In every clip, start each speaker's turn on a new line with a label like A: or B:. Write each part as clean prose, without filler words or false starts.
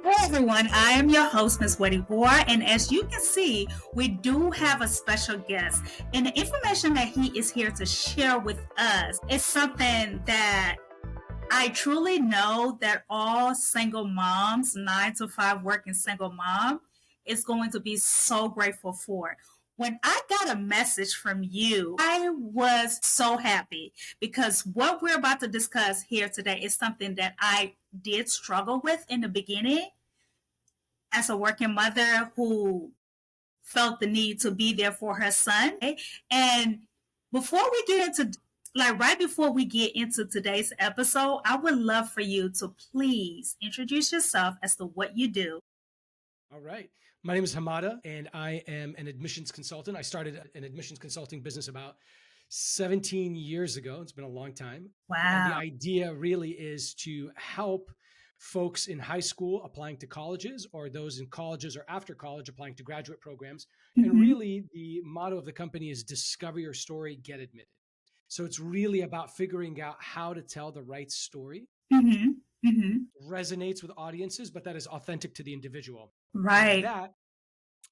A: Hey everyone, I am your host, Ms. Wedeh Guar, and as you can see, we do have a special guest, and the information that he is here to share with us is something that I truly know that all single moms, 9 to 5 working single mom, is going to be so grateful for. When I got a message from you, I was so happy because what we're about to discuss here today is something that I did struggle with in the beginning as a working mother who felt the need to be there for her son. And before we get into, like, right before we get into today's episode, I would love for you to please introduce yourself as to what you do.
B: All right. My name is Hamada, and I am an admissions consultant. I started an admissions consulting business about 17 years ago. It's been a long time. And the
A: Wow.
B: idea really is to help folks in high school applying to colleges, or those in colleges or after college applying to graduate programs. And
A: Mm-hmm.
B: really, the motto of the company is discover your story, get admitted. So it's really about figuring out how to tell the right story,
A: Mm-hmm. Mm-hmm.
B: resonates with audiences, but that is authentic to the individual. And
A: Right.
B: that,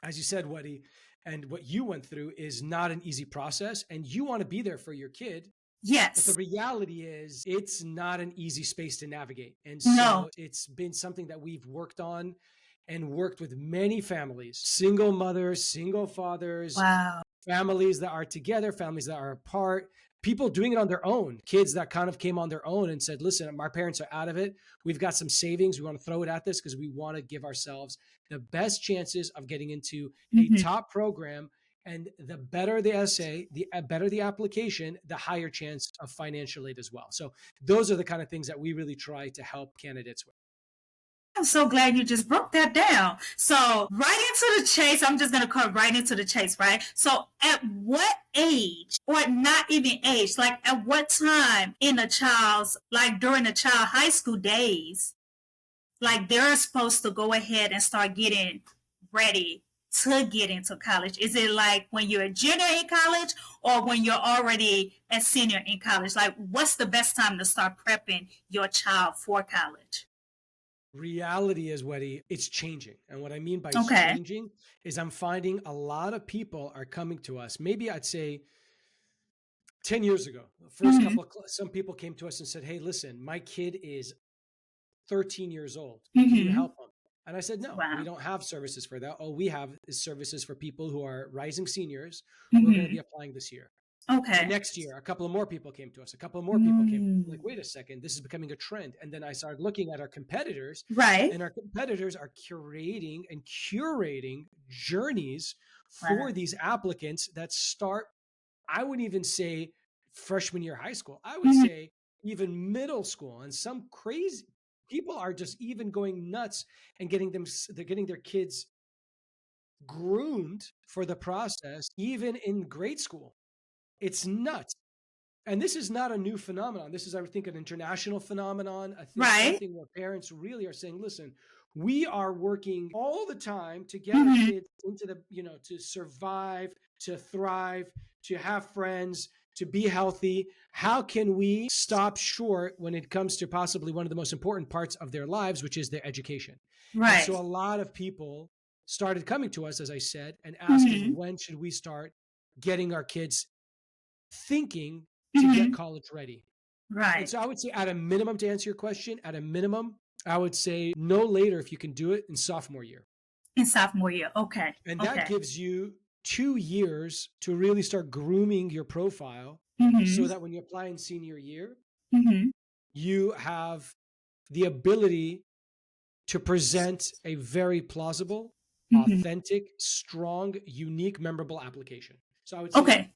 B: as you said, Weddy, and what you went through is not an easy process. And you want to be there for your kid. But the
A: Yes.
B: reality is, it's not an easy space to navigate. And
A: No.
B: so it's been something that we've worked on and worked with many families, single mothers, single fathers,
A: Wow.
B: families that are together, families that are apart, people doing it on their own, kids that kind of came on their own and said, listen, our parents are out of it. We've got some savings. We want to throw it at this because we want to give ourselves the best chances of getting into a
A: Mm-hmm.
B: top program. And the better the essay, the better the application, the higher chance of financial aid as well. So those are the kind of things that we really try to help candidates with.
A: I'm so glad you just broke that down. So, right into the chase, I'm just going to cut right into the chase, right? So, at what age, or not even age, like at what time in a child's, like during a child high school days, like they're supposed to go ahead and start getting ready to get into college? Is it like when you're a junior in college or when you're already a senior in college? Like, what's the best time to start prepping your child for college?
B: Reality is, Weddy, it's changing. And what I mean by it's
A: Okay.
B: changing is I'm finding a lot of people are coming to us. Maybe I'd say 10 years ago, the first
A: Mm-hmm.
B: couple of, some people came to us and said, hey, listen, my kid is 13 years old. Can you
A: Mm-hmm.
B: help them? And I said, no, we
A: Wow.
B: don't have services for that. All we have is services for people who are rising seniors who are going to
A: Mm-hmm.
B: be applying this year. The
A: Okay.
B: next year, a couple of more people came to us. A couple of more people came. Like,
A: Mm.
B: wait a second, this is becoming a trend. And then I started looking at our competitors,
A: Right.
B: and our competitors are curating journeys
A: Wow.
B: for these applicants that start, I would even say, freshman year high school. I would
A: Mm-hmm.
B: say even middle school. And some crazy people are just even going nuts and they're getting their kids groomed for the process, even in grade school. It's nuts. And this is not a new phenomenon. This is, I think, an international phenomenon. I think
A: Right.
B: something where parents really are saying, listen, we are working all the time to get our
A: Mm-hmm.
B: kids into the, to survive, to thrive, to have friends, to be healthy. How can we stop short when it comes to possibly one of the most important parts of their lives, which is their education? And
A: Right.
B: so a lot of people started coming to us, as I said, and asking,
A: Mm-hmm.
B: when should we start getting our kids thinking to get
A: Mm-hmm.
B: college ready? And
A: Right.
B: so I would say, at a minimum, to answer your question, at a minimum, I would say no later if you can do it in sophomore year.
A: In sophomore year. Okay.
B: And that
A: Okay.
B: gives you 2 years to really start grooming your profile so
A: Mm-hmm.
B: that when you apply in senior year,
A: Mm-hmm.
B: you have the ability to present a very plausible,
A: Mm-hmm.
B: authentic, strong, unique, memorable application. So I would say
A: Okay.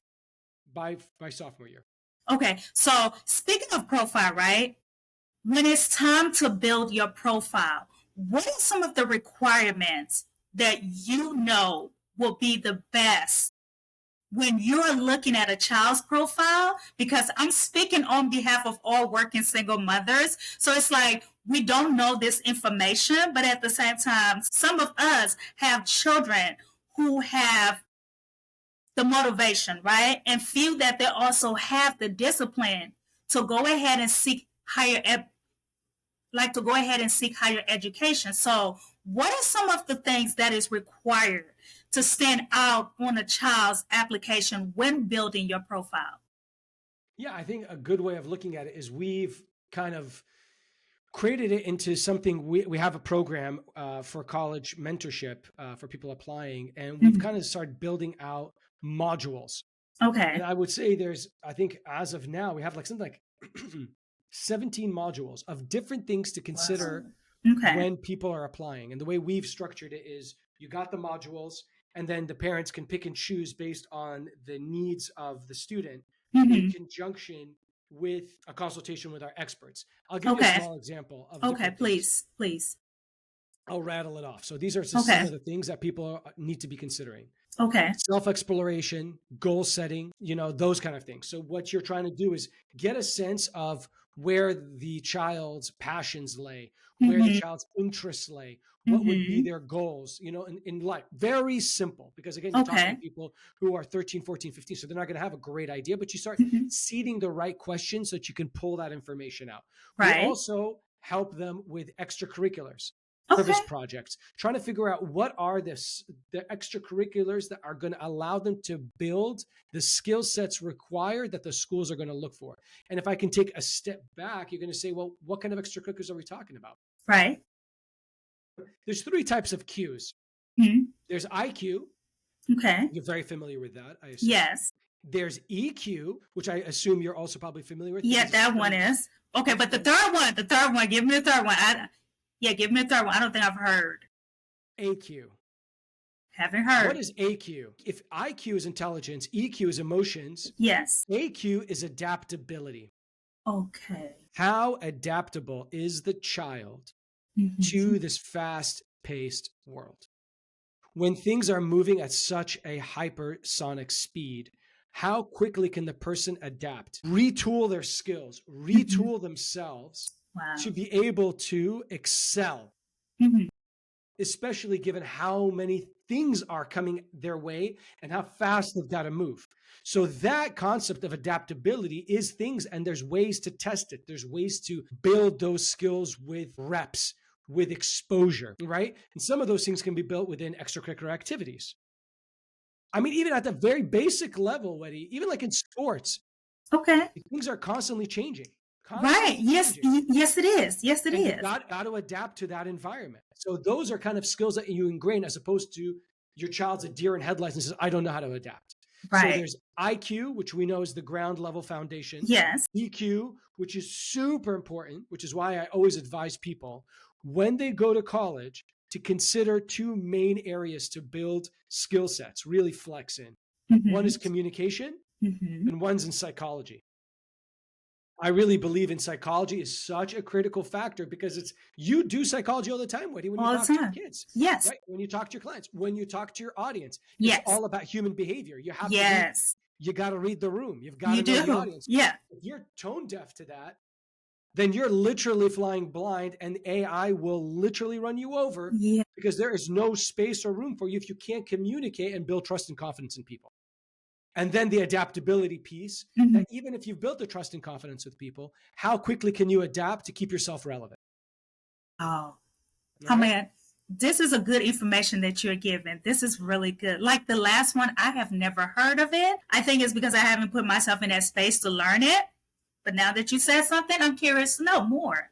B: by sophomore year.
A: Okay. So speaking of profile, right? When it's time to build your profile, what are some of the requirements that you know will be the best when you're looking at a child's profile? Because I'm speaking on behalf of all working single mothers. So it's like we don't know this information, but at the same time, some of us have children who have the motivation, right? And feel that they also have the discipline to go ahead and seek higher like to go ahead and seek higher education. So what are some of the things that is required to stand out on a child's application when building your profile?
B: Yeah, I think a good way of looking at it is we've kind of created it into something. We have a program for college mentorship for people applying, and we've
A: Mhm.
B: kind of started building out modules. And
A: Okay.
B: I would say I think as of now, we have like something like 17 modules of different things to
A: Wow.
B: consider
A: Okay.
B: when people are applying. And the way we've structured it is you got the modules, and then the parents can pick and choose based on the needs of the student in
A: Hmm.
B: conjunction with a consultation with our experts. I'll give you a
A: Okay.
B: small example of
A: Okay.
B: different things.
A: Please. Please.
B: I'll rattle it off. So these are just some
A: Okay.
B: of the things that people need to be considering:
A: Okay.
B: self-exploration, goal setting, those kind of things. So what you're trying to do is get a sense of where the child's passions lay, where the
A: Hmm.
B: child's interests lay, what would be
A: Hmm.
B: their goals, in life. Very simple, because again, you're talking to
A: Okay.
B: people who are 13, 14, 15, so they're not going to have a great idea, but you start
A: Hmm.
B: seeding the right questions so that you can pull that information out. We
A: Right.
B: also help them with extracurriculars, service
A: Okay.
B: projects, trying to figure out what are the extracurriculars that are going to allow them to build the skill sets required that the schools are going to look for. And if I can take a step back, you're going to say, well, what kind of extracurriculars are we talking about?
A: Right.
B: There's three types of cues.
A: Hmm.
B: There's IQ.
A: Okay.
B: You're very familiar with that, I assume.
A: Yes.
B: There's EQ, which I assume you're also probably familiar with
A: Yeah,
B: because it's
A: that one
B: kind of
A: is. Okay, but the third one, give me the third one. Yeah, give me the third one. I don't think I've heard.
B: AQ.
A: Haven't
B: What
A: heard.
B: is AQ? If IQ is intelligence, EQ is emotions,
A: Yes.
B: AQ is adaptability.
A: Okay.
B: How adaptable is the child
A: Hmm.
B: to this fast paced world? When things are moving at such a hypersonic speed, how quickly can the person adapt, retool their skills,
A: Hmm.
B: retool themselves to
A: Wow.
B: be able to excel,
A: Hmm.
B: especially given how many things are coming their way and how fast they've got to move? So that concept of adaptability is things, and there's ways to test it. There's ways to build those skills with reps, with exposure, right? And some of those things can be built within extracurricular activities. I mean, even at the very basic level, Weddy, even like in sports,
A: Okay.
B: things are constantly changing,
A: Right.
B: constantly
A: Yes.
B: changing.
A: Yes, it is. Yes, it
B: And you've
A: is.
B: got to adapt to that environment. So those are kind of skills that you ingrain, as opposed to your child's a deer in headlights and says, I don't know how to adapt. So
A: Right.
B: there's IQ, which we know is the ground level foundation,
A: Yes.
B: EQ, which is super important, which is why I always advise people when they go to college to consider two main areas to build skill sets, really flex in. One
A: Hmm.
B: is communication
A: Hmm.
B: and one's in psychology. I really believe in psychology is such a critical factor because you do psychology all the time, Woody, when you
A: All the
B: talk to your
A: time.
B: kids,
A: Yes.
B: right? When you talk to your clients, when you talk to your audience, it's
A: Yes.
B: all about human behavior.
A: Yes.
B: You got to read the room. You've got
A: You
B: to know the
A: do.
B: audience.
A: Yeah.
B: If you're tone deaf to that, then you're literally flying blind, and AI will literally run you over
A: Yeah.
B: because there is no space or room for you if you can't communicate and build trust and confidence in people. And then the adaptability piece,
A: Hmm.
B: that even if you've built the trust and confidence with people, how quickly can you adapt to keep yourself relevant?
A: Oh,
B: All
A: oh
B: right.
A: man, this is a good information that you're giving. This is really good. Like the last one, I have never heard of it. I think it's because I haven't put myself in that space to learn it. But now that you said something, I'm curious to know more.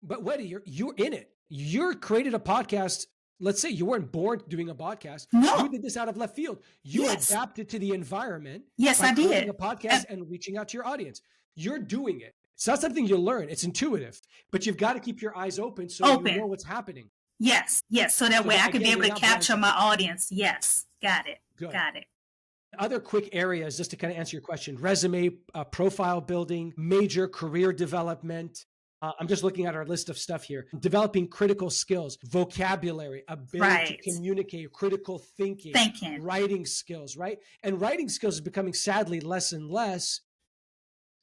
B: But Weddy, you're in it. You created a podcast. Let's say you weren't bored doing a podcast. You
A: No.
B: did this out of left field. You
A: Yes.
B: adapted to the environment
A: Yes,
B: by
A: I
B: creating
A: did.
B: a podcast
A: And
B: and reaching out to your audience. You're doing it. It's not something you learn. It's intuitive, but you've got to keep your eyes open so you know
A: open.
B: what's happening.
A: Yes. Yes. So that
B: So
A: way
B: that
A: I could be
B: again,
A: able
B: you're
A: to
B: not
A: capture my
B: blindsided.
A: audience. Yes. Got it.
B: Good.
A: Got it.
B: Other quick areas, just to kind of answer your question: resume, profile building, major career development. I'm just looking at our list of stuff here. Developing critical skills, vocabulary, ability to
A: Right.
B: communicate, critical thinking,
A: Thinking.
B: writing skills, right? And writing skills is becoming sadly less and less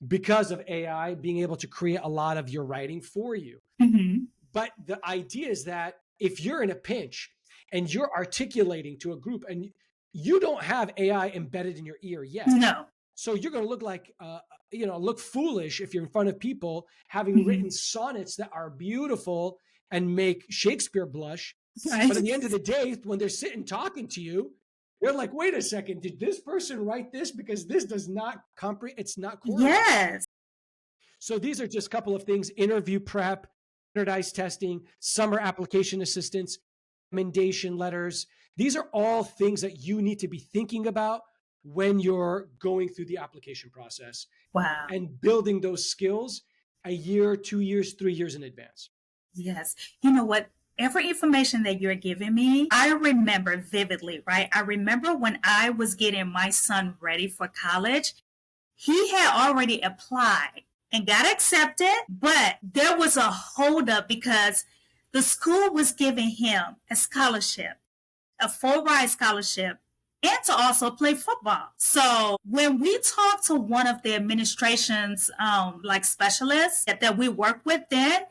B: because of AI being able to create a lot of your writing for you.
A: Hmm.
B: But the idea is that if you're in a pinch and you're articulating to a group and you don't have AI embedded in your ear yet,
A: No.
B: So you're going to look like, look foolish if you're in front of people having
A: Mhm.
B: written sonnets that are beautiful and make Shakespeare blush. But at
A: Right.
B: the end of the day, when they're sitting talking to you, they're like, wait a second, did this person write this? Because this does not comprehend, it's not correlated.
A: Yes.
B: So these are just a couple of things: interview prep, standardized testing, summer application assistance, recommendation letters. These are all things that you need to be thinking about when you're going through the application process
A: Wow.
B: and building those skills a year, 2 years, 3 years in advance.
A: Yes. You know what? Every information that you're giving me, I remember vividly, right? I remember when I was getting my son ready for college, he had already applied and got accepted, but there was a holdup because the school was giving him a scholarship, a full ride scholarship, and to also play football. So when we talked to one of the administration's like specialists that we work with, then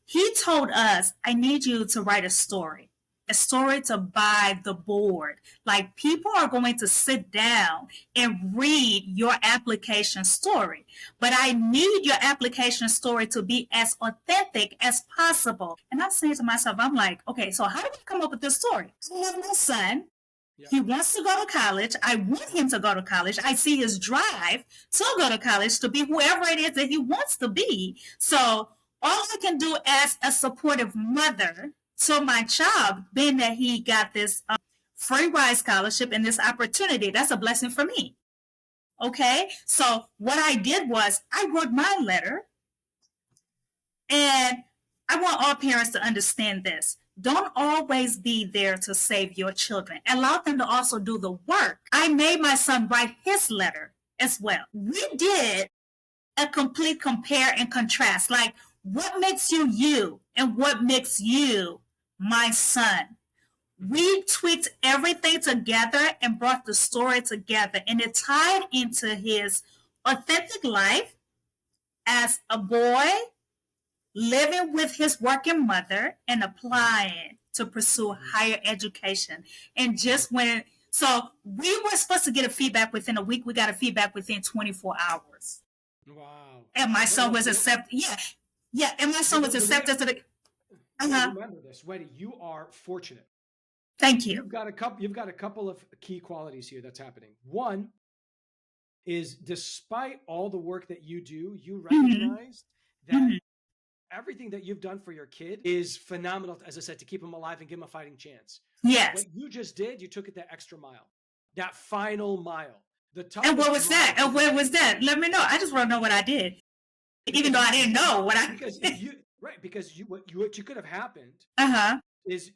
A: he told us, I need you to write a story to buy the board. Like people are going to sit down and read your application story, but I need your application story to be as authentic as possible. And I'm saying to myself, I'm like, okay, so how do we come up with this story? I have my son.
B: Yep.
A: He wants to go to college. I want him to go to college. I see his drive to go to college to be whoever it is that he wants to be. So all I can do as a supportive mother to my child, being that he got this free ride scholarship and this opportunity, that's a blessing for me. Okay, so what I did was I wrote my letter, and I want all parents to understand this. Don't always be there to save your children. Allow them to also do the work. I made my son write his letter as well. We did a complete compare and contrast. Like, what makes you you and what makes you my son? We tweaked everything together and brought the story together, and it tied into his authentic life as a boy living with his working mother and applying to pursue higher education. And just when, so we were supposed to get a feedback within a week, we got a feedback within 24 hours.
B: Wow.
A: And my son was accepted. Yeah. Yeah. And my son was accepted to the.
B: Remember this, Wedeh, you are fortunate.
A: Thank you.
B: You've got a couple of key qualities here that's happening. One is, despite all the work that you do, you recognize that everything that you've done for your kid is phenomenal, as I said, to keep him alive and give him a fighting chance.
A: Yes.
B: What you just did, you took it that extra mile, that final mile.
A: And what was that? And where was that? Let me know. I just want to know what I did, even though I didn't know what I.
B: Because what you could have happened is,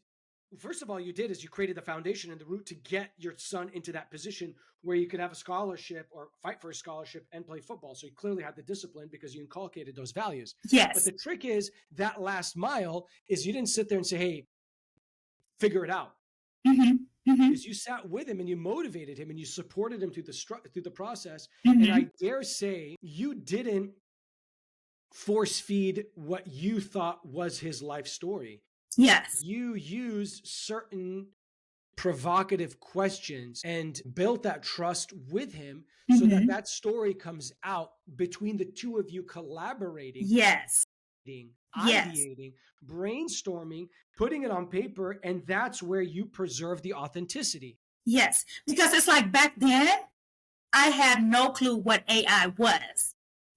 B: first of all, you created the foundation and the route to get your son into that position where you could have a scholarship or fight for a scholarship and play football. So you clearly had the discipline because you inculcated those values.
A: Yes.
B: But the trick is that last mile is you didn't sit there and say, hey, figure it out. Because you sat with him and you motivated him and you supported him through the process. And I dare say you didn't force feed what you thought was his life story.
A: Yes.
B: You used certain provocative questions and built that trust with him so that story comes out between the two of you collaborating.
A: Yes.
B: Ideating, brainstorming, putting it on paper, and that's where you preserve the authenticity.
A: Yes, because it's like back then, I had no clue what AI was.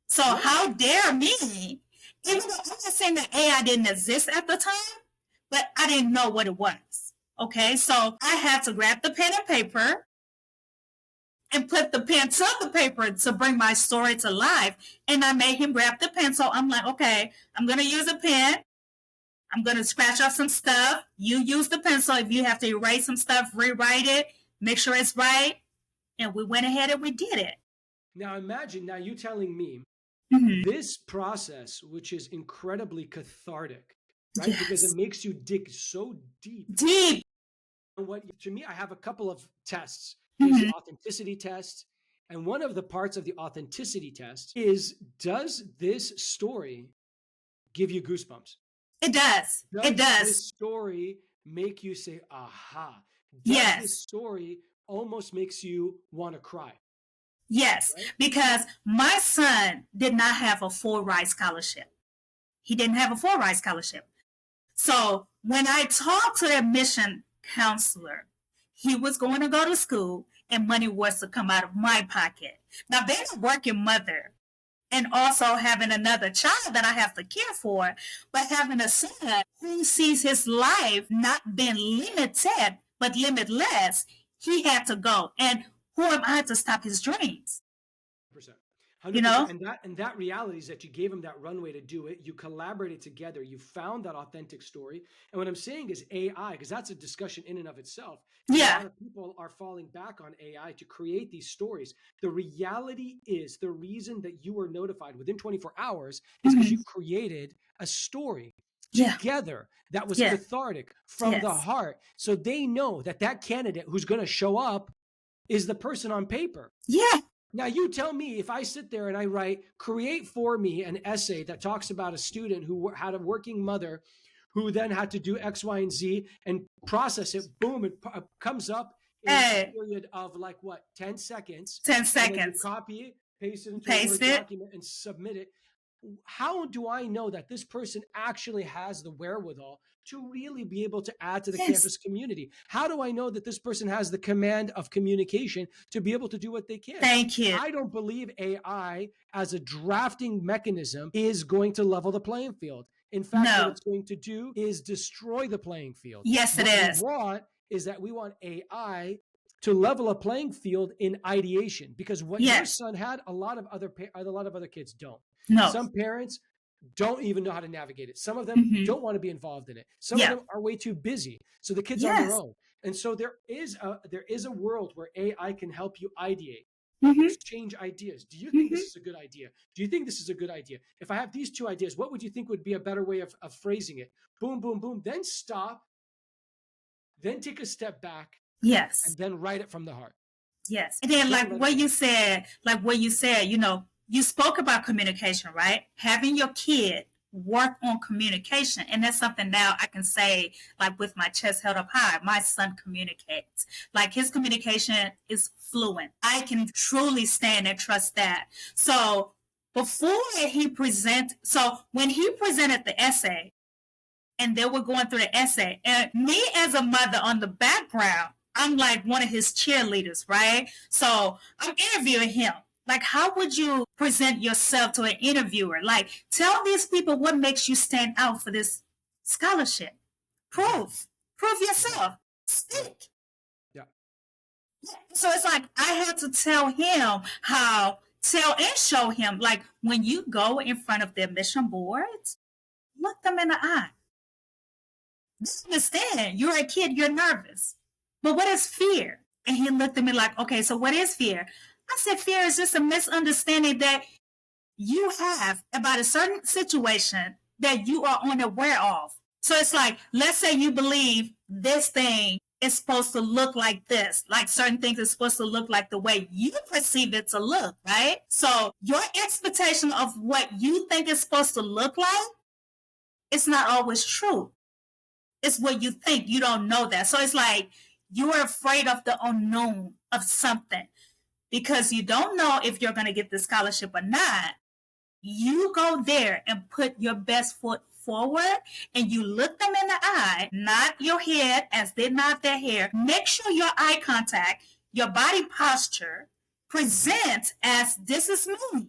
A: So how dare me, even though I'm not saying that AI didn't exist at the time, but I didn't know what it was. Okay, so I had to grab the pen and paper and put the pen to the paper to bring my story to life. And I made him grab the pen. So I'm like, okay, I'm going to use a pen. I'm going to scratch off some stuff. You use the pencil. If you have to erase some stuff, rewrite it, make sure it's right. And we went ahead and we did it.
B: Now imagine, now you telling me this process, which is incredibly cathartic, right?
A: Yes.
B: Because it makes you dig so deep. To me, I have a couple of tests. There's the authenticity test. And one of the parts of the authenticity test is, does this story give you goosebumps?
A: It does. It does.
B: This story make you say, aha. Does this story almost makes you want to cry?
A: Yes,
B: right?
A: because my son did not have a full ride scholarship. He didn't have a full ride scholarship. So when I talked to the admission counselor, he was going to go to school and money was to come out of my pocket. Now, being a working mother and also having another child that I have to care for, but having a son who sees his life not being limited, but limitless, he had to go. And who am I to stop his dreams?
B: 100%.
A: You
B: 100%.
A: know?
B: And that reality is that you gave him that runway to do it. You collaborated together. You found that authentic story. And what I'm saying is AI, because that's a discussion in and of itself, is a
A: Yeah.
B: lot of people are falling back on AI to create these stories. The reality is the reason that you were notified within 24 hours is because you
A: Mm-hmm.
B: created a story
A: Yeah.
B: together that was
A: Yeah.
B: cathartic from the
A: Yes.
B: heart. So they know that that candidate who's going to show up is the person on paper.
A: Yeah.
B: Now, you tell me, if I sit there and I write, create for me an essay that talks about a student who had a working mother who then had to do X, Y, and Z and process it, boom, it comes up in a
A: Hey,
B: period of like what, 10 seconds,
A: 10
B: and then you
A: seconds.
B: copy it, paste it into a
A: Paste
B: Word
A: it.
B: document and submit it. How do I know that this person actually has the wherewithal to really be able to add to the
A: Yes.
B: campus community? How do I know that this person has the command of communication to be able to do what they can?
A: Thank you.
B: I don't believe AI as a drafting mechanism is going to level the playing field. In fact, what
A: No.
B: it's going to do is destroy the playing field.
A: Yes, it
B: What we
A: is.
B: want is that we want AI to level a playing field in ideation, because what your
A: Yes.
B: son had, a lot of other kids don't.
A: No.
B: Some parents don't even know how to navigate it. Some of them
A: Mm-hmm.
B: don't want to be involved in it. Some of
A: Yeah.
B: them are way too busy. So the kid's on their
A: Yes.
B: own. And so there is a world where AI can help you ideate,
A: Mm-hmm.
B: exchange ideas. Do you think
A: Mm-hmm.
B: this is a good idea? Do you think this is a good idea? If I have these two ideas, what would you think would be a better way of phrasing it? Boom, boom, boom. Then stop, then take a step back,
A: Yes.
B: and then write it from the heart.
A: Yes. And then
B: Don't let it go.
A: what you said, you spoke about communication, right? Having your kid work on communication. And that's something now I can say, like with my chest held up high, my son communicates. Like his communication is fluent. I can truly stand and trust that. So when he presented the essay, and they were going through the essay. And me as a mother on the background, I'm like one of his cheerleaders, right? So I'm interviewing him. Like, how would you present yourself to an interviewer? Like, tell these people what makes you stand out for this scholarship.
B: Exactly.
A: Prove
B: Exactly.
A: yourself. Speak.
B: Yeah.
A: So it's like I had to tell and show him, like, when you go in front of the admission boards, look them in the eye. Just understand, you're a kid, you're nervous. But what is fear? And he looked at me like, okay, so what is fear? I said, fear is just a misunderstanding that you have about a certain situation that you are unaware of. So it's like, let's say you believe this thing is supposed to look like this, like certain things are supposed to look like the way you perceive it to look, right? So your expectation of what you think it's supposed to look like, it's not always true. It's what you think. You don't know that. So it's like you're afraid of the unknown of something because you don't know if you're going to get the scholarship or not. You go there and put your best foot forward and you look them in the eye, nod your head as they nod their hair. Make sure your eye contact, your body posture presents as this is me.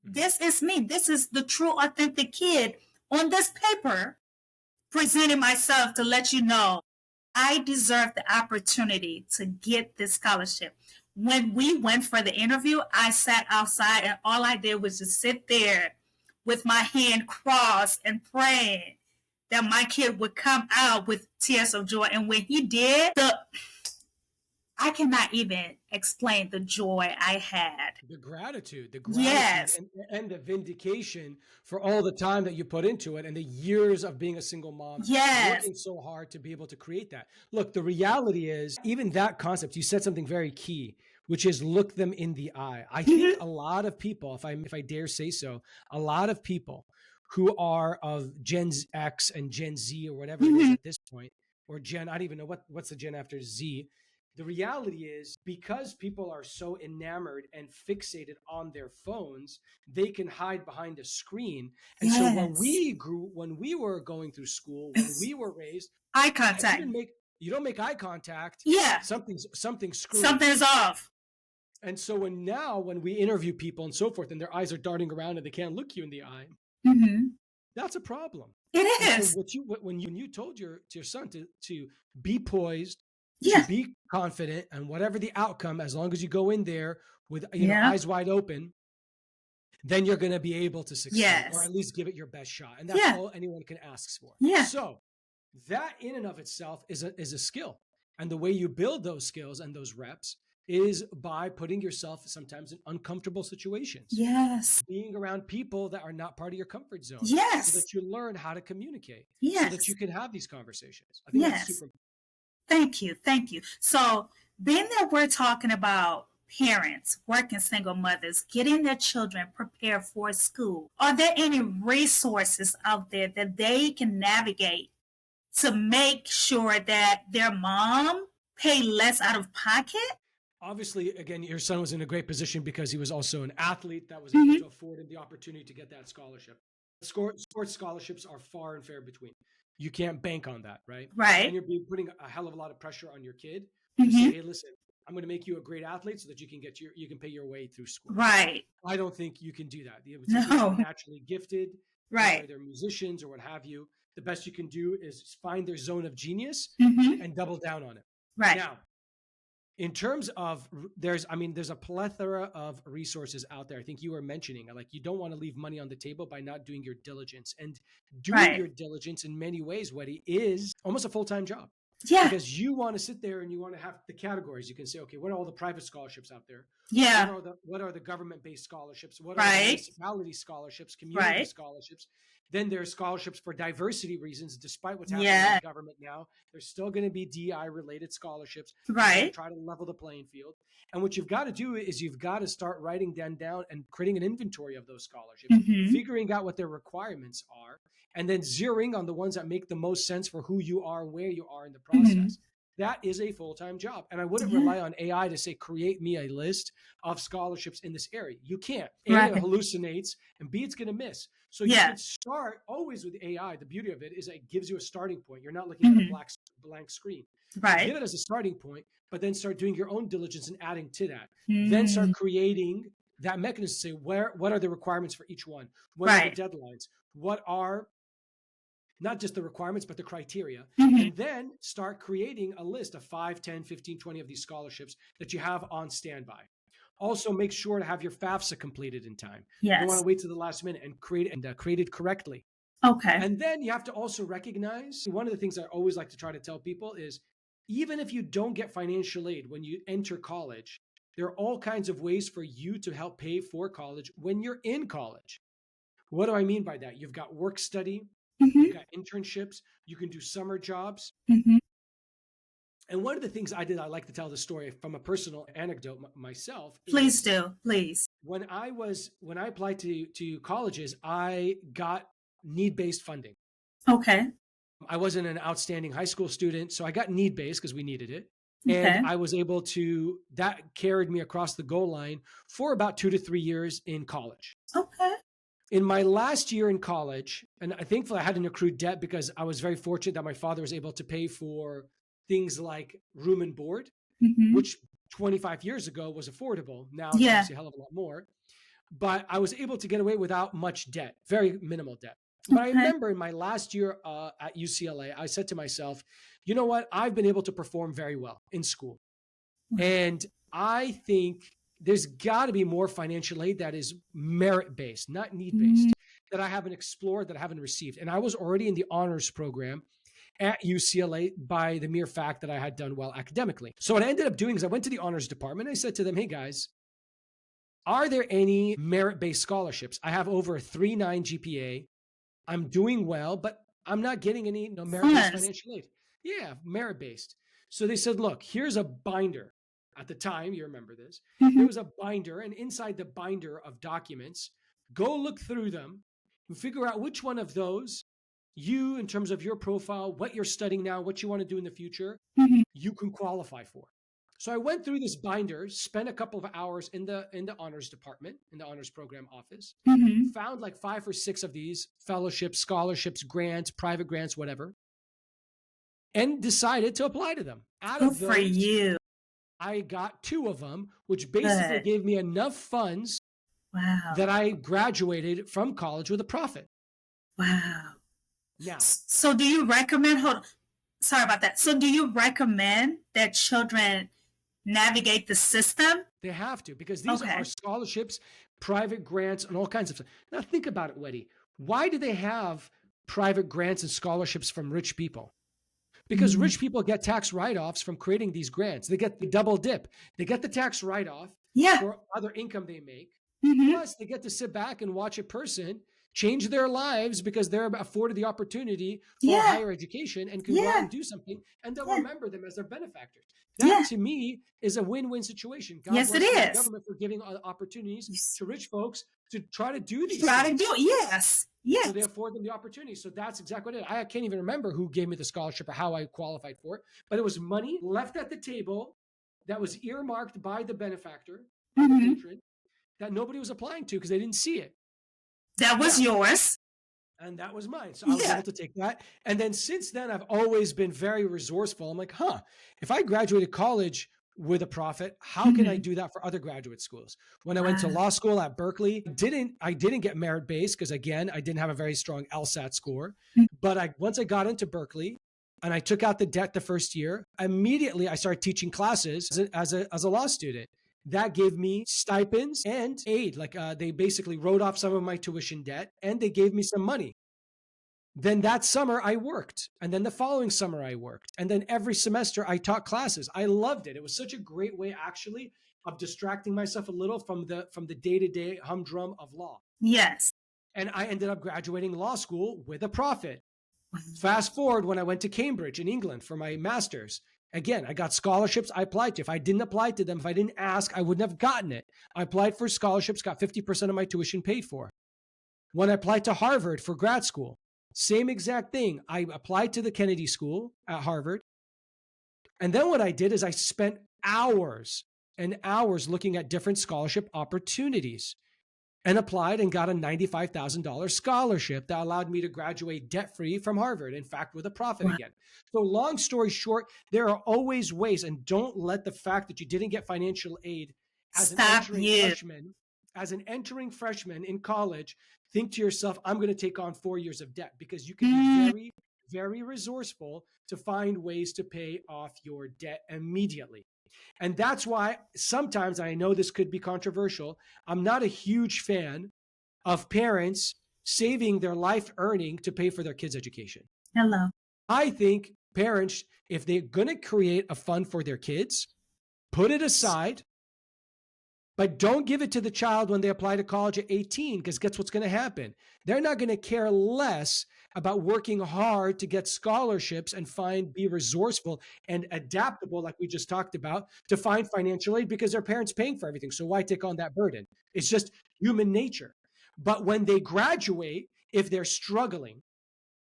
A: This is me. This is the true, authentic kid on this paper presenting myself to let you know I deserve the opportunity to get this scholarship. When we went for the interview, I sat outside and all I did was just sit there with my hand crossed and praying that my kid would come out with tears of joy. And when he did, I cannot even explain the joy I had.
B: The gratitude,
A: Yes,
B: and the vindication for all the time that you put into it and the years of being a single mom,
A: yes.
B: working so hard to be able to create that. Look, the reality is, even that concept, you said something very key, which is look them in the eye. I think
A: Mm-hmm.
B: a lot of people, if I dare say so, a lot of people who are of Gen X and Gen Z or whatever it is
A: Mm-hmm.
B: at this point, or Gen, I don't even know what's the Gen after Z. The reality is, because people are so enamored and fixated on their phones, they can hide behind a screen. And so
A: Yes.
B: when we were going through school, when we were raised,
A: Eye
B: if
A: contact.
B: you don't make eye contact,
A: Yeah.
B: something's screwed.
A: Something's off.
B: And so when we interview people and so forth, and their eyes are darting around and they can't look you in the eye, that's a problem.
A: It
B: And so
A: is.
B: when you told your son to be poised, to
A: Yeah.
B: be confident, and whatever the outcome, as long as you go in there with
A: Yeah.
B: eyes wide open, then you're going to be able to succeed, or
A: Yes.
B: at least give it your best shot. And that's
A: Yeah.
B: all anyone can ask for.
A: Yeah.
B: So that in and of itself is a skill. And the way you build those skills and those reps is by putting yourself sometimes in uncomfortable situations,
A: Yes.
B: being around people that are not part of your comfort zone,
A: Yes.
B: so that you learn how to communicate, so
A: Yes.
B: that you can have these conversations. I think that's
A: Yes.
B: super important.
A: Thank you. Thank you. So, being that we're talking about parents, working single mothers, getting their children prepared for school, are there any resources out there that they can navigate to make sure that their mom pay less out of pocket?
B: Obviously, again, your son was in a great position because he was also an athlete that was able to afford him the opportunity to get that scholarship. Sports scholarships are far and fair between. You can't bank on that, right?
A: Right.
B: And you're putting a hell of a lot of pressure on your kid to say, hey, listen, I'm going to make you a great athlete so that you can pay your way through school.
A: Right.
B: I don't think you can do that. The
A: No.
B: kids are naturally gifted,
A: Right.
B: whether they're musicians or what have you. The best you can do is find their zone of genius and double down on it.
A: Right.
B: Now, in terms of there's a plethora of resources out there. I think you were mentioning, like, you don't want to leave money on the table by not doing your diligence, and doing
A: Right.
B: your diligence in many ways, Wedeh, is almost a full-time job.
A: Yeah.
B: Because you want to sit there and you want to have the categories. You can say, okay, what are all the private scholarships out there?
A: Yeah.
B: What are the government-based scholarships? What are
A: Right.
B: the municipality scholarships, community
A: Right.
B: scholarships? Then there's scholarships for diversity reasons. Despite what's happening
A: Yeah.
B: in the government now, there's still going to be DI-related scholarships.
A: Right.
B: Try to level the playing field. And what you've got to do is you've got to start writing them down and creating an inventory of those scholarships, figuring out what their requirements are, and then zeroing on the ones that make the most sense for who you are, where you are in the process. That is a full-time job. And I wouldn't rely on AI to say, create me a list of scholarships in this area. You can't. A, it hallucinates, and B, it's going to miss. So you can start always with AI. The beauty of it is it gives you a starting point. You're not looking at a blank screen.
A: Right.
B: Give it as a starting point, but then start doing your own diligence and adding to that. Then start creating that mechanism to say, what are the requirements for each one? What are the deadlines? What are not just the requirements, but the criteria, and then start creating a list of 5, 10, 15, 20 of these scholarships that you have on standby. Also, make sure to have your FAFSA completed in time.
A: Yes.
B: You don't want to wait to the last minute and create it correctly.
A: Okay.
B: And then you have to also recognize, one of the things I always like to try to tell people is, even if you don't get financial aid when you enter college, there are all kinds of ways for you to help pay for college when you're in college. What do I mean by that? You've got work study, you've got internships, you can do summer jobs. And one of the things I did, I like to tell the story from a personal anecdote myself.
A: Please do, please.
B: When I applied to colleges, I got need-based funding.
A: Okay.
B: I wasn't an outstanding high school student, so I got need-based because we needed it. And I was able to, that carried me across the goal line for about 2 to 3 years in college.
A: Okay.
B: In my last year in college, and thankfully I had an accrued debt because I was very fortunate that my father was able to pay for things like room and board, which 25 years ago was affordable. Now it's obviously a hell of a lot more. But I was able to get away without much debt, very minimal debt. But I remember in my last year at UCLA, I said to myself, you know what? I've been able to perform very well in school. And I think there's got to be more financial aid that is merit-based, not need-based, that I haven't explored, that I haven't received. And I was already in the honors program at UCLA by the mere fact that I had done well academically. So what I ended up doing is I went to the honors department. I said to them, hey guys, are there any merit-based scholarships? I have over a 3.9 GPA. I'm doing well, but I'm not getting any merit-based financial aid. Yeah, merit-based. So they said, look, here's a binder. At the time, you remember this, there was a binder, and inside the binder of documents, go look through them and figure out which one of those you, in terms of your profile, what you're studying now, what you want to do in the future, you can qualify for. So I went through this binder, spent a couple of hours in the honors department, in the honors program office,
A: Mm-hmm.
B: found like 5 or 6 of these fellowships, scholarships, grants, private grants, whatever, and decided to apply to them. Out
A: Good
B: of
A: for
B: those,
A: you.
B: I got 2 of them, which basically
A: Good.
B: gave me enough funds
A: Wow.
B: that I graduated from college with a profit.
A: Wow.
B: Now,
A: So do you recommend, hold on, sorry about that. So do you recommend that children navigate the system?
B: they have to, because these are
A: Okay.
B: scholarships, private grants, and all kinds of stuff. Now, think about it, Weddy. Why do they have private grants and scholarships from rich people? Because
A: Mm.
B: rich people get tax write-offs from creating these grants. They get the double dip. They get the tax write-off
A: Yeah.
B: for other income they make.
A: Mm-hmm.
B: Plus, they get to sit back and watch a person change their lives because they're afforded the opportunity for
A: Yeah.
B: higher education and can go out
A: Yeah.
B: and do something, and they'll
A: Yeah.
B: remember them as their benefactors. That
A: Yeah.
B: to me is a win-win situation. God
A: Yes, it
B: bless the
A: is.
B: government for giving opportunities
A: You
B: to rich folks to try to do these
A: try to
B: things.
A: do it. Yes.
B: So they
A: Yes.
B: afford them the opportunity. So that's exactly what it is. I can't even remember who gave me the scholarship or how I qualified for it, but it was money left at the table that was earmarked by the benefactor, by the
A: Mm-hmm.
B: patron, that nobody was applying to because they didn't see it.
A: That was
B: Now,
A: yours.
B: and that was mine. So I was
A: Yeah.
B: able to take that. And then since then, I've always been very resourceful. I'm like, if I graduated college with a profit, how can I
A: Mm-hmm.
B: do that for other graduate schools? When I went to
A: Wow.
B: law school at Berkeley, I didn't get merit based because again, I didn't have a very strong LSAT score. But once I got into Berkeley and I took out the debt the first year, immediately I started teaching classes as a law student. That gave me stipends and aid. Like they basically wrote off some of my tuition debt and they gave me some money. Then that summer I worked. And then the following summer I worked. And then every semester I taught classes. I loved it. It was such a great way actually of distracting myself a little from the day-to-day humdrum of law.
A: Yes.
B: And I ended up graduating law school with a profit.
A: Wow.
B: Fast forward when I went to Cambridge in England for my master's. Again, I got scholarships I applied to. If I didn't apply to them, if I didn't ask, I wouldn't have gotten it. I applied for scholarships, got 50% of my tuition paid for. When I applied to Harvard for grad school, same exact thing. I applied to the Kennedy School at Harvard. And then what I did is I spent hours and hours looking at different scholarship opportunities and applied and got a $95,000 scholarship that allowed me to graduate debt-free from Harvard, in fact, with a profit
A: Wow.
B: again. So long story short, there are always ways, and don't let the fact that you didn't get financial aid as an
A: Stop
B: entering
A: you.
B: freshman, as an entering freshman in college, think to yourself, I'm going to take on 4 years of debt, because you can be very, very resourceful to find ways to pay off your debt immediately. And that's why sometimes, I know this could be controversial, I'm not a huge fan of parents saving their life earning to pay for their kids' education.
A: Hello.
B: I think parents, if they're going to create a fund for their kids, put it aside, but don't give it to the child when they apply to college at 18, because guess what's going to happen? They're not going to care less about working hard to get scholarships and be resourceful and adaptable, like we just talked about, to find financial aid because their parents paying for everything. So why take on that burden? It's just human nature. But when they graduate, if they're struggling,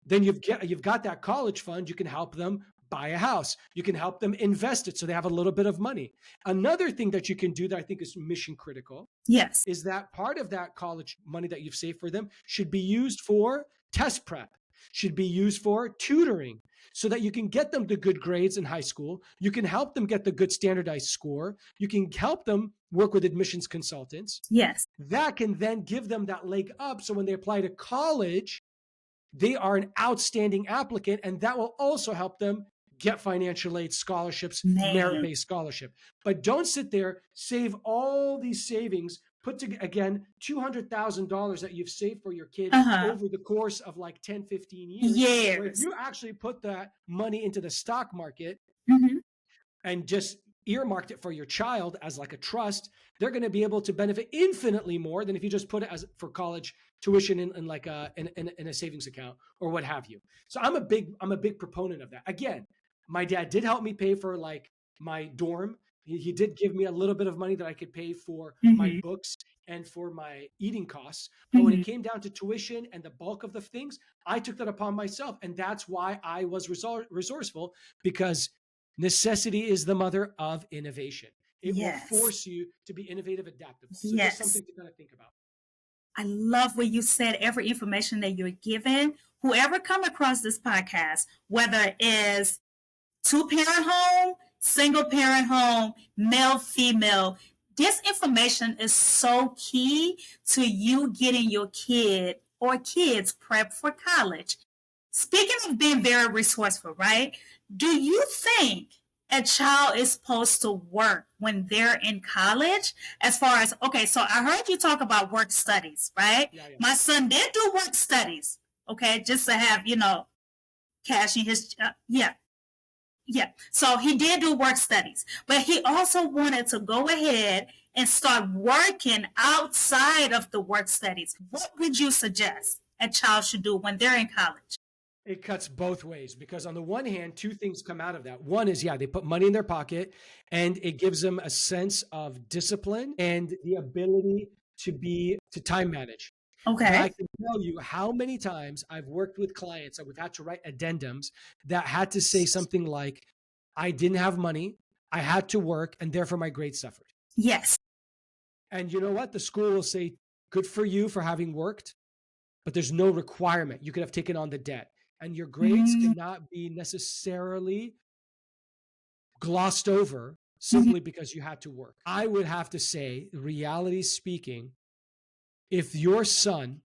B: then you've got that college fund. You can help them buy a house. You can help them invest it so they have a little bit of money. Another thing that you can do that I think is mission critical,
A: Yes.
B: is that part of that college money that you've saved for them should be used for test prep, should be used for tutoring, so that you can get them the good grades in high school. You can help them get the good standardized score. You can help them work with admissions consultants.
A: Yes.
B: That can then give them that leg up. So when they apply to college, they are an outstanding applicant, and that will also help them get financial aid, scholarships,
A: Man.
B: merit-based scholarship. But don't sit there, save all these savings, put to, again, $200,000 that you've saved for your kid over the course of like 10, 15 years. Where if
A: Years.
B: you actually put that money into the stock market
A: Mm-hmm.
B: and just earmarked it for your child as like a trust, they're going to be able to benefit infinitely more than if you just put it as for college tuition in like in a savings account or what have you. So I'm a big proponent of that. Again, my dad did help me pay for like my dorm. He did give me a little bit of money that I could pay for my
A: Mm-hmm.
B: books and for my eating costs. But when it came down to tuition and the bulk of the things, I took that upon myself. And that's why I was resourceful, because Necessity is the mother of innovation. It will
A: Yes.
B: force you to be innovative, adaptable. So
A: Yes.
B: just something to kind of think about.
A: I love what you said, every information that you're given. Whoever come across this podcast, whether it's two-parent home, single-parent home, male, female, this information is so key to you getting your kid or kids prepped for college. Speaking of being very resourceful, right? Do you think a child is supposed to work when they're in college? As far as, okay, so I heard you talk about work studies, right?
B: Yeah.
A: My son did do work studies, okay, just to have, cash in his, yeah. So he did do work studies, but he also wanted to go ahead and start working outside of the work studies. What would you suggest a child should do when they're in college?
B: It cuts both ways, because on the one hand, two things come out of that. One is, they put money in their pocket, and it gives them a sense of discipline and the ability to time manage.
A: Okay.
B: But I can tell you how many times I've worked with clients that we've had to write addendums that had to say something like, I didn't have money, I had to work, and therefore my grades suffered.
A: Yes.
B: And you know what? The school will say, good for you for having worked, but there's no requirement. You could have taken on the debt, and your grades cannot be necessarily glossed over simply because you had to work. I would have to say, reality speaking, if your son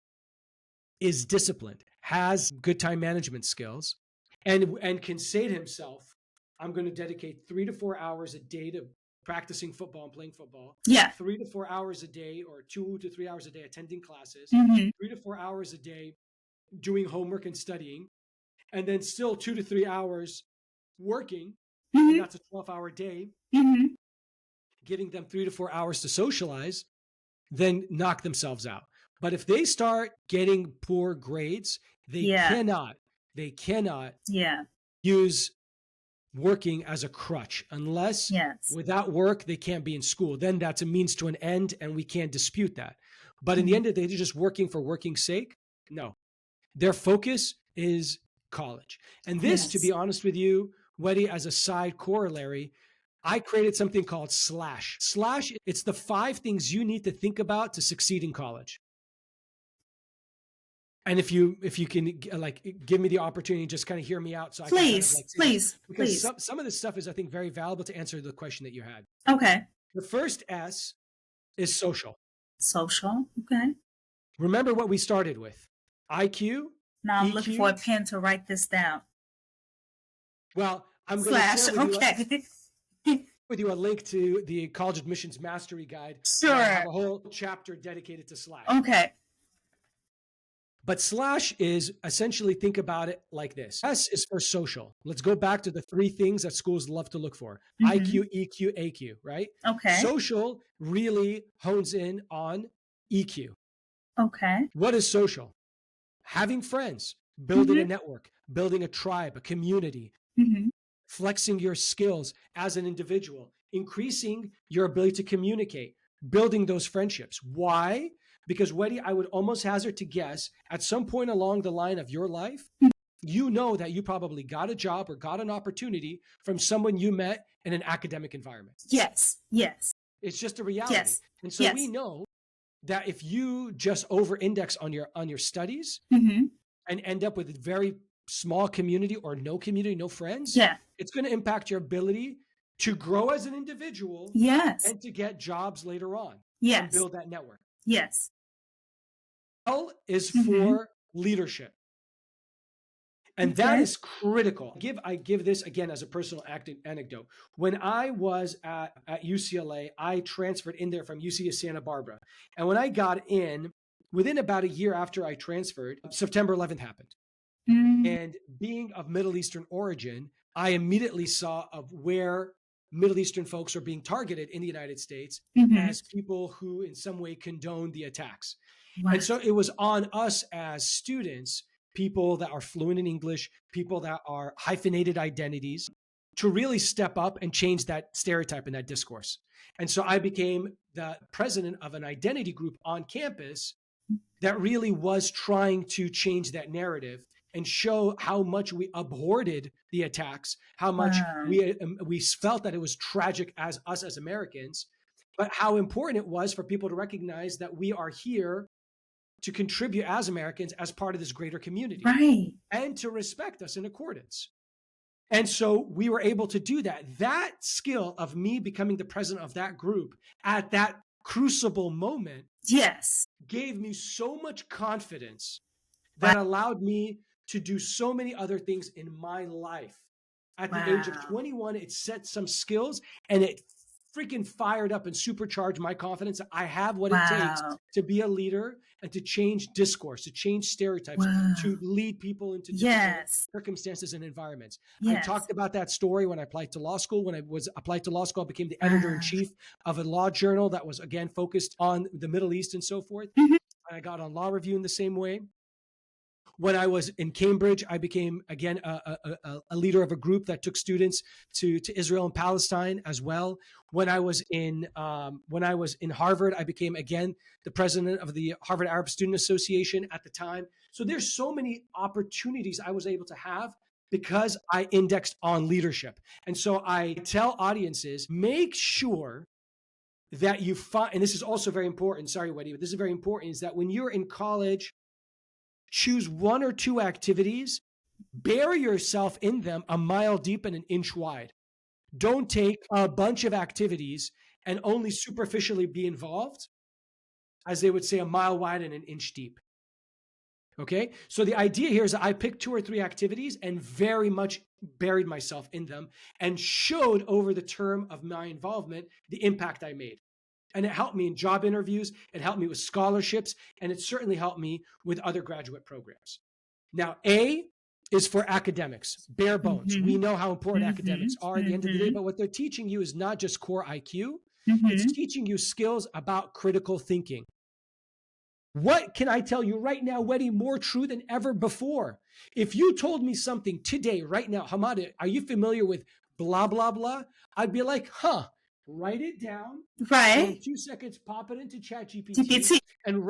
B: is disciplined, has good time management skills, and can say to himself, I'm going to dedicate 3 to 4 hours a day to practicing football and playing football.
A: Yeah.
B: 3 to 4 hours a day, or 2 to 3 hours a day attending classes. 3 to 4 hours a day doing homework and studying, and then still 2 to 3 hours working. And that's a 12-hour day. Getting them 3 to 4 hours to socialize, then knock themselves out. But if they start getting poor grades, they cannot use working as a crutch, unless without work, they can't be in school. Then that's a means to an end, and we can't dispute that. But in the end of the day, they're just working for working's sake. No, their focus is college. And this, to be honest with you, Wedeh, as a side corollary, I created something called Slash. Slash, it's the 5 things you need to think about to succeed in college. And if you can give me the opportunity, just kind of hear me out. So
A: please,
B: because some of this stuff is, I think, very valuable to answer the question that you had.
A: Okay.
B: The first S is social.
A: Social. Okay.
B: Remember what we started with. IQ.
A: Now I'm looking for a pen to write this down.
B: Well, I'm going to share with you a link to the College Admissions Mastery Guide.
A: Sure.
B: I have a whole chapter dedicated to Slash.
A: Okay.
B: But Slash is essentially, think about it like this. S is for social. Let's go back to the 3 things that schools love to look for. IQ, EQ, AQ, right?
A: Okay.
B: Social really hones in on EQ.
A: Okay.
B: What is social? Having friends, building a network, building a tribe, a community, flexing your skills as an individual, increasing your ability to communicate, building those friendships. Why? Because, Wedeh, I would almost hazard to guess, at some point along the line of your life, you know that you probably got a job or got an opportunity from someone you met in an academic environment.
A: Yes.
B: It's just a reality.
A: Yes.
B: And so we know that if you just over-index on your studies and end up with a very small community or no community, no friends, it's going to impact your ability to grow as an individual and to get jobs later on and build that network.
A: Yes.
B: L is for leadership. And that is critical. I give this again as a personal anecdote. When I was at UCLA, I transferred in there from UC Santa Barbara. And when I got in, within about a year after I transferred, September 11th happened. And being of Middle Eastern origin, I immediately saw of where Middle Eastern folks are being targeted in the United States as people who in some way condone the attacks. And so it was on us as students, people that are fluent in English, people that are hyphenated identities, to really step up and change that stereotype and that discourse. And so I became the president of an identity group on campus that really was trying to change that narrative and show how much we abhorred the attacks, how much
A: Wow.
B: we felt that it was tragic as us as Americans, but how important it was for people to recognize that we are here to contribute as Americans as part of this greater community
A: Right.
B: and to respect us in accordance. And so we were able to do that. That skill of me becoming the president of that group at that crucible moment
A: Yes.
B: gave me so much confidence
A: Wow.
B: that allowed me to do so many other things in my life. At the age of
A: Wow.
B: 21, it set some skills and it freaking fired up and supercharged my confidence that I have what it takes
A: Wow.
B: to be a leader and to change discourse, to change stereotypes,
A: Wow.
B: to lead people into difficult
A: Yes.
B: circumstances and environments. I
A: Yes.
B: talked about that story when I applied to law school. When I was applied to law school, I became the editor-in-chief of a law journal that was, again, focused on the Middle East and so forth.
A: Mhm.
B: I got on Law Review in the same way. When I was in Cambridge, I became, again, a leader of a group that took students to Israel and Palestine as well. When I was in Harvard, I became, again, the president of the Harvard Arab Student Association at the time. So there's so many opportunities I was able to have because I indexed on leadership. And so I tell audiences, make sure that you find, and this is also very important, sorry, Wedeh, but this is very important, is that when you're in college, choose one or two activities, bury yourself in them a mile deep and an inch wide. Don't take a bunch of activities and only superficially be involved, as they would say, a mile wide and an inch deep. Okay, so the idea here is that I picked 2 or 3 activities and very much buried myself in them and showed over the term of my involvement the impact I made. And it helped me in job interviews, it helped me with scholarships, and it certainly helped me with other graduate programs. Now, A is for academics, bare bones. We know how important academics are at the end of the day, but what they're teaching you is not just core IQ, it's teaching you skills about critical thinking. What can I tell you right now, Wedeh, more true than ever before? If you told me something today, right now, Hamada, are you familiar with blah, blah, blah? I'd be like, write it down. And in
A: Right.
B: 2 seconds, pop it into ChatGPT
A: GPT.
B: and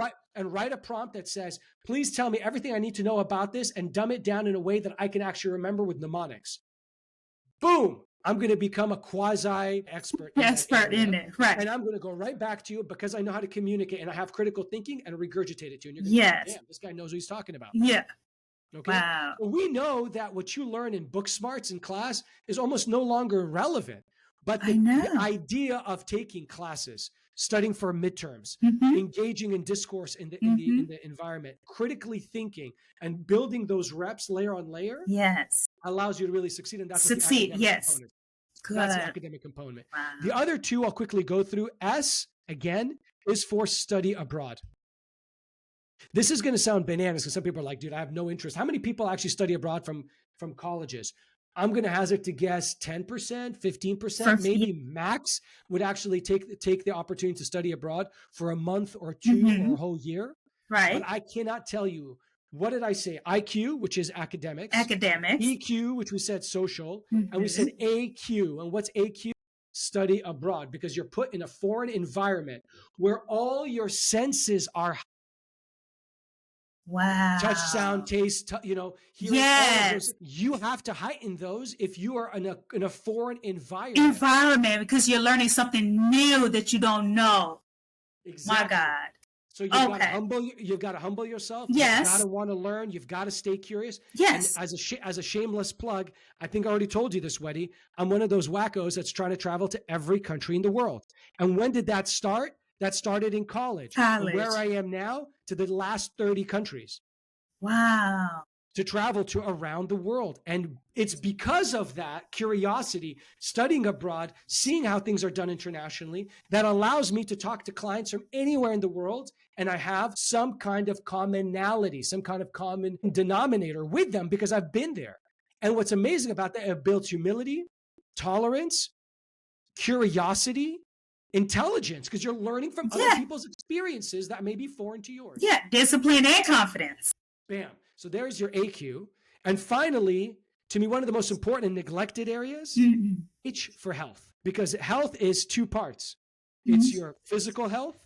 B: write a prompt that says, please tell me everything I need to know about this and dumb it down in a way that I can actually remember with mnemonics. Boom. I'm going to become a quasi expert
A: In it. Right.
B: and I'm going to go right back to you because I know how to communicate and I have critical thinking and regurgitate it to you. And you're going to
A: Yes.
B: go, damn, this guy knows what he's talking about.
A: Yeah.
B: Okay.
A: Wow.
B: So we know that what you learn in book smarts in class is almost no longer relevant. But the idea of taking classes, studying for midterms, engaging in discourse in the environment, critically thinking, and building those reps layer on layer,
A: yes,
B: allows you to really succeed. And that's
A: succeed.
B: What the academic component.
A: Good.
B: That's the academic component.
A: Wow.
B: The other two I'll quickly go through. S, again, is for study abroad. This is going to sound bananas because some people are like, dude, I have no interest. How many people actually study abroad from colleges? I'm going to hazard to guess 10%, 15%, maybe max would actually take the opportunity to study abroad for a month or two or a whole year.
A: Right.
B: But I cannot tell you, what did I say? IQ, which is academics.
A: Academics.
B: EQ, which we said social. And we said AQ. And what's AQ? Study abroad, because you're put in a foreign environment where all your senses are.
A: Wow.
B: Touch, sound, taste, hearing.
A: Yes.
B: You have to heighten those if you are in a foreign environment.
A: Because you're learning something new that you don't know.
B: Exactly.
A: My God.
B: So you've got to humble yourself.
A: Yes.
B: You've got to want to learn. You've got to stay curious.
A: Yes.
B: And as a shameless plug, I think I already told you this, Wedeh. I'm one of those wackos that's trying to travel to every country in the world. And when did that start? That started in college. And where I am now, to the last 30 countries.
A: Wow.
B: To travel to around the world. And it's because of that curiosity, studying abroad, seeing how things are done internationally, that allows me to talk to clients from anywhere in the world. And I have some kind of commonality, some kind of common denominator with them because I've been there. And what's amazing about that, it builds humility, tolerance, curiosity, intelligence, because you're learning from other people's experiences that may be foreign to yours.
A: Yeah, discipline and confidence.
B: Bam. So there's your AQ. And finally, to me, one of the most important and neglected areas, H for health, because health is 2 parts. It's your physical health.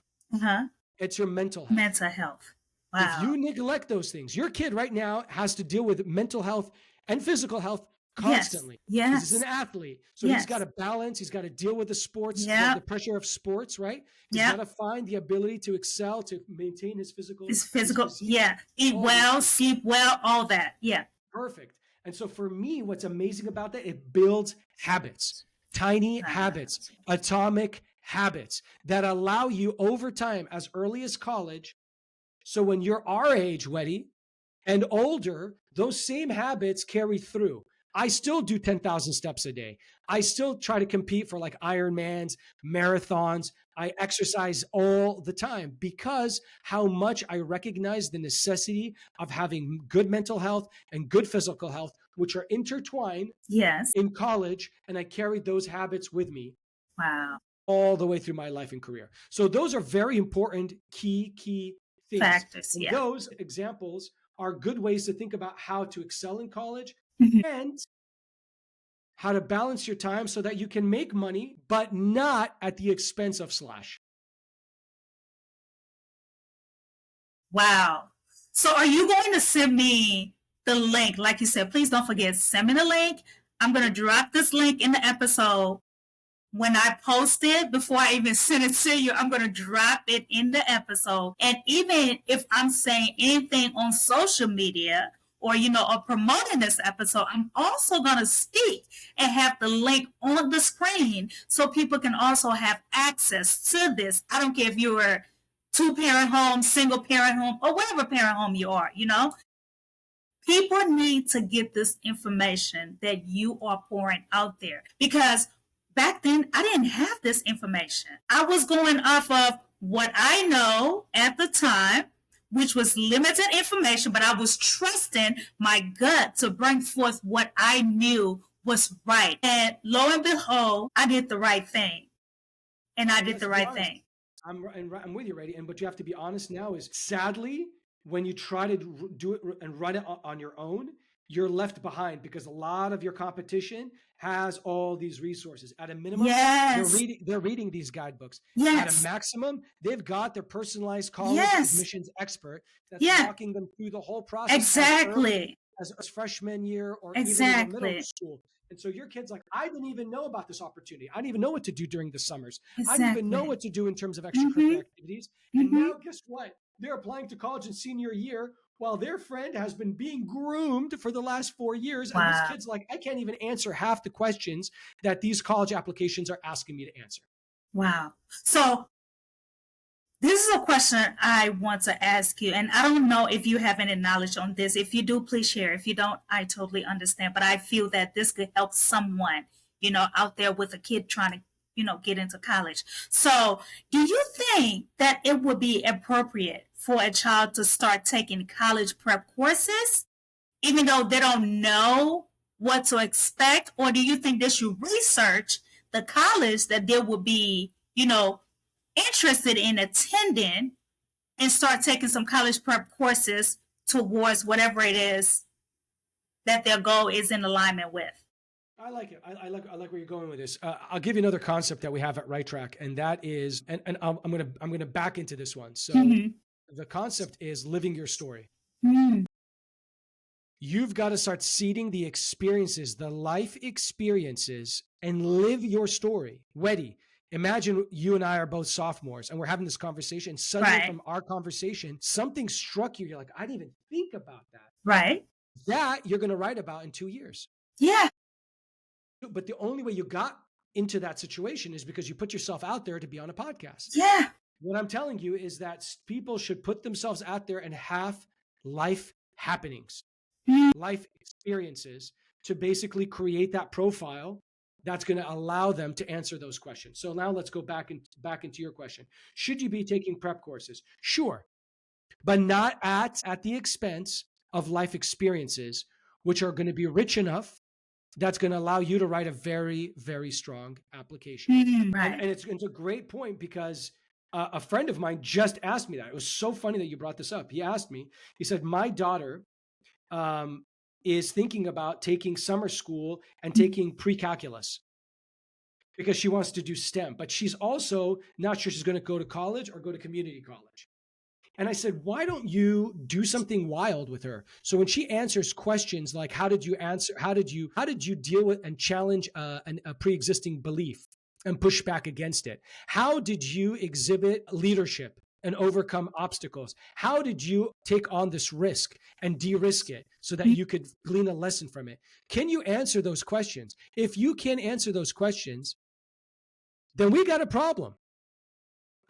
B: It's your mental health.
A: Mental health.
B: If
A: Wow.
B: you neglect those things, your kid right now has to deal with mental health and physical health
A: Yes.
B: constantly because he's an
A: Yes.
B: athlete. So he's got
A: Yes.
B: to balance, he's got to deal with the sports, the
A: Yep.
B: pressure of sports, right? He's got
A: Yep.
B: to find the ability to excel, to maintain
A: It's
B: his
A: physical.
B: physique,
A: Yeah. Eat
B: all these
A: well,
B: things.
A: sleep well, all that. Yeah.
B: Perfect. And so for me, what's amazing about that, it builds habits, tiny habits, atomic habits that allow you over time as early as college. So when you're our age, Weddy, and older, those same habits carry through. I still do 10,000 steps a day. I still try to compete for like Ironmans, marathons. I exercise all the time because how much I recognize the necessity of having good mental health and good physical health, which are intertwined
A: Yes.
B: in college. And I carried those habits with me
A: Wow.
B: all the way through my life and career. So those are very important key things.
A: Factors.
B: And
A: Yeah.
B: those examples are good ways to think about how to excel in college
A: Mhm.
B: and how to balance your time so that you can make money, but not at the expense of slash.
A: Wow. So are you going to send me the link? Like you said, please don't forget, send me the link. I'm going to drop this link in the episode. When I post it, before I even send it to you, I'm going to drop it in the episode. And even if I'm saying anything on social media or, or promoting this episode, I'm also going to speak and have the link on the screen so people can also have access to this. I don't care if you're two-parent home, single-parent home, or whatever parent home you are. People need to get this information that you are pouring out there because back then I didn't have this information. I was going off of what I know at the time, which was limited information, but I was trusting my gut to bring forth what I knew was right. And lo and behold, I did the right thing. And I
B: And
A: did
B: let's
A: the
B: be
A: right
B: honest,
A: thing.
B: I'm with you, Reddy. And but you have to be honest now is sadly, when you try to do it and run it on your own, you're left behind because a lot of your competition has all these resources. At a minimum,
A: Yes.
B: they're reading these guidebooks. At a
A: Yes.
B: maximum, they've got their personalized college
A: Yes.
B: admissions expert that's
A: Yeah.
B: walking them through the whole process as early
A: Exactly.
B: as freshman year or even in the middle
A: Exactly.
B: school. And so your kid's like, I didn't even know about this opportunity. I didn't even know what to do during the summers. I didn't even know
A: Exactly.
B: what to do in terms of extracurricular
A: Mhm.
B: activities. And
A: Mhm.
B: now, guess what? They're applying to college in senior year while their friend has been being groomed for the last 4 years. And this
A: Wow.
B: kid's like, I can't even answer half the questions that these college applications are asking me to answer.
A: Wow. So this is a question I want to ask you, and I don't know if you have any knowledge on this. If you do, please share. If you don't, I totally understand. But I feel that this could help someone, out there with a kid trying to, get into college. So, do you think that it would be appropriate for a child to start taking college prep courses, even though they don't know what to expect? Or do you think they should research the college that they would be, interested in attending and start taking some college prep courses towards whatever it is that their goal is in alignment with?
B: I like it. I like where you're going with this. I'll give you another concept that we have at Right Track, and that is, and I'm gonna back into this one. So
A: Mm-hmm.
B: the concept is living your story.
A: Mm-hmm.
B: You've got to start seeding the experiences, the life experiences, and live your story. Weddy, imagine you and I are both sophomores and we're having this conversation. Suddenly,
A: Right.
B: from our conversation, something struck you. You're like, I didn't even think about that.
A: Right.
B: That you're going to write about in 2 years.
A: Yeah.
B: But the only way you got into that situation is because you put yourself out there to be on a podcast.
A: Yeah.
B: What I'm telling you is that people should put themselves out there and have life happenings,
A: Mm-hmm.
B: life experiences to basically create that profile that's going to allow them to answer those questions. So now let's go back into your question. Should you be taking prep courses? Sure, but not at the expense of life experiences, which are going to be rich enough that's going to allow you to write a very, very strong application.
A: Mm-hmm.
B: And,
A: Right.
B: and it's a great point because a friend of mine just asked me that. It was so funny that you brought this up. He asked me, he said, my daughter is thinking about taking summer school and taking pre-calculus because she wants to do STEM, but she's also not sure she's going to go to college or go to community college. And I said, why don't you do something wild with her? So when she answers questions like, how did you answer? How did you deal with and challenge a pre-existing belief and push back against it? How did you exhibit leadership and overcome obstacles? How did you take on this risk and de-risk it so that you could glean a lesson from it? Can you answer those questions? If you can answer those questions, then we got a problem.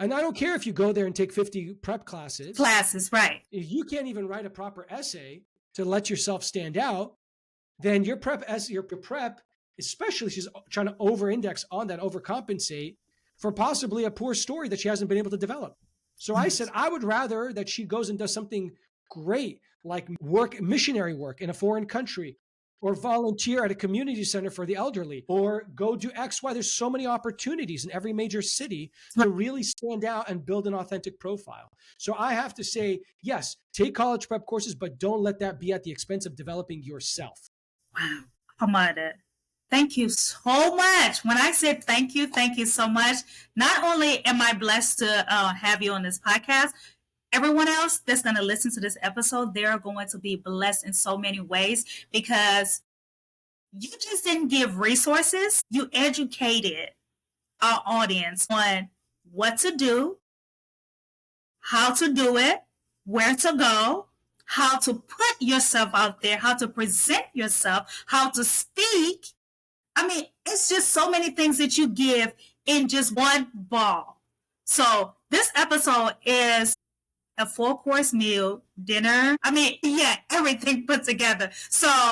B: And I don't care if you go there and take 50 prep classes.
A: Classes, right.
B: If you can't even write a proper essay to let yourself stand out, then your prep, especially she's trying to over-index on that, overcompensate for possibly a poor story that she hasn't been able to develop. So I said, I would rather that she goes and does something great, like missionary work in a foreign country, or volunteer at a community center for the elderly, or go do X, Y. There's so many opportunities in every major city to really stand out and build an authentic profile. So I have to say, yes, take college prep courses, but don't let that be at the expense of developing yourself.
A: Wow. Hamada, thank you so much. When I said thank you so much. Not only am I blessed to have you on this podcast, everyone else that's going to listen to this episode, they're going to be blessed in so many ways, because you just didn't give resources. You educated our audience on what to do, how to do it, where to go, how to put yourself out there, how to present yourself, how to speak. I mean, it's just so many things that you give in just one ball. So this episode is a 4-course meal, dinner. I mean, yeah, everything put together. So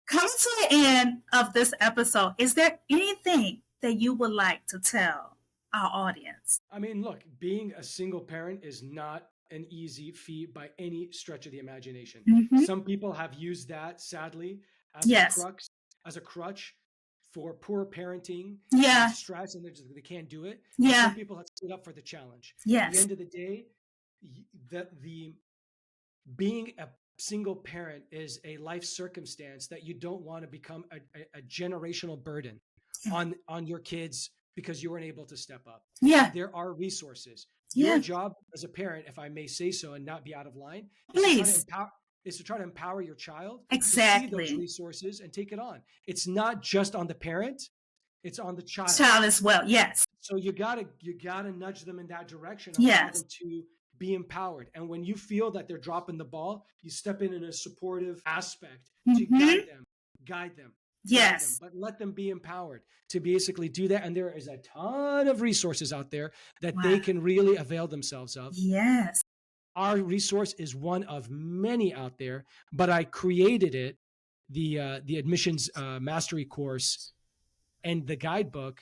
A: coming to the end of this episode, is there anything that you would like to tell our audience?
B: I mean, look, being a single parent is not an easy feat by any stretch of the imagination.
A: Mm-hmm.
B: Some people have used that, sadly, as a crutch for poor parenting,
A: yeah,
B: stress, and they can't do it.
A: Yeah.
B: And some people have stood up for the challenge.
A: Yes.
B: At the end of the day, the being a single parent is a life circumstance that you don't want to become a generational burden on your kids because you weren't able to step up.
A: Yeah.
B: There are resources.
A: Yeah.
B: Your job as a parent, if I may say so and not be out of line, is to try to empower your child
A: exactly.
B: to see those resources and take it on. It's not just on the parent, it's on the child.
A: Child as well, yes.
B: So you gotta nudge them in that direction.
A: Yes.
B: Them to be empowered. And when you feel that they're dropping the ball, you step in a supportive aspect to guide them.
A: Yes.
B: But let them be empowered to basically do that. And there is a ton of resources out there that they can really avail themselves of.
A: Yes.
B: Our resource is one of many out there, but I created it, the admissions mastery course and the guidebook,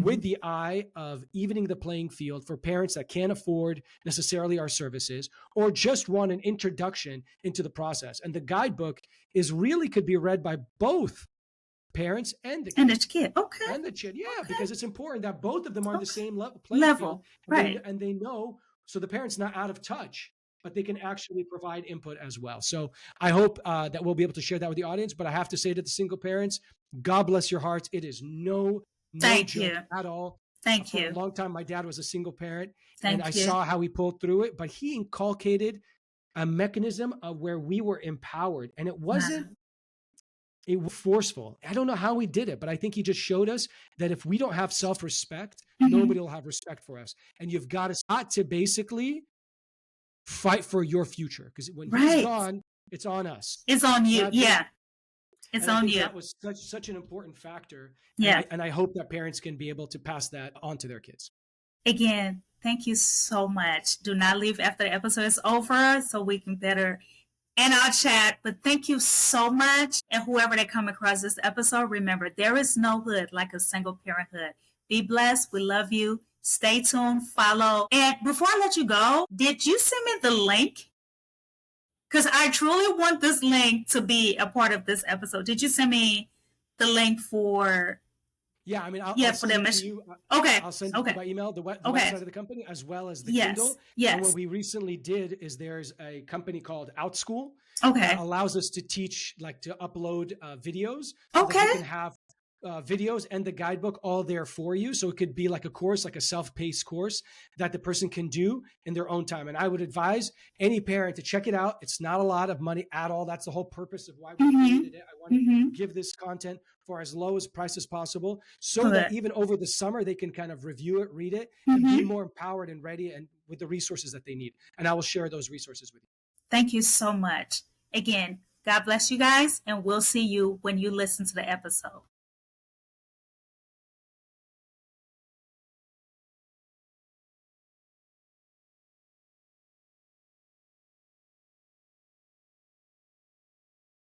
B: with the eye of evening the playing field for parents that can't afford necessarily our services or just want an introduction into the process. And the guidebook could be read by both parents and the kid.
A: Okay.
B: And the kid, because it's important that both of them are on the same playing field.
A: Right.
B: And they know, so the parent's not out of touch, but they can actually provide input as well. So I hope that we'll be able to share that with the audience. But I have to say to the single parents, God bless your hearts. It is no joke at all.
A: Thank you.
B: For a long time, my dad was a single parent,
A: I
B: saw how he pulled through it, but he inculcated a mechanism of where we were empowered, and it wasn't forceful. I don't know how he did it, but I think he just showed us that if we don't have self-respect, nobody will have respect for us. And you've got to basically fight for your future, because when he's gone, it's on us.
A: It's on you. It's on you.
B: That was such an important factor.
A: Yeah.
B: And I hope that parents can be able to pass that on to their kids.
A: Again, thank you so much. Do not leave after the episode is over so we can better end our chat. But thank you so much. And whoever that come across this episode, remember, there is no hood like a single parenthood. Be blessed. We love you. Stay tuned. Follow. And before I let you go, did you send me the link? Because I truly want this link to be a part of this episode. Did you send me the link for?
B: Yeah, I mean, I'll
A: for the mission.
B: I'll send it by email, the website of the company, as well as the Kindle.
A: Yes.
B: And what we recently did is there's a company called OutSchool.
A: Okay.
B: That allows us to teach, like to upload videos.
A: So that
B: we can have videos and the guidebook all there for you. So it could be like a course, like a self-paced course that the person can do in their own time. And I would advise any parent to check it out. It's not a lot of money at all. That's the whole purpose of why we created it. I want to give this content for as low as price as possible so that even over the summer, they can kind of review it, read it, and be more empowered and ready and with the resources that they need. And I will share those resources with you.
A: Thank you so much. Again, God bless you guys, and we'll see you when you listen to the episode.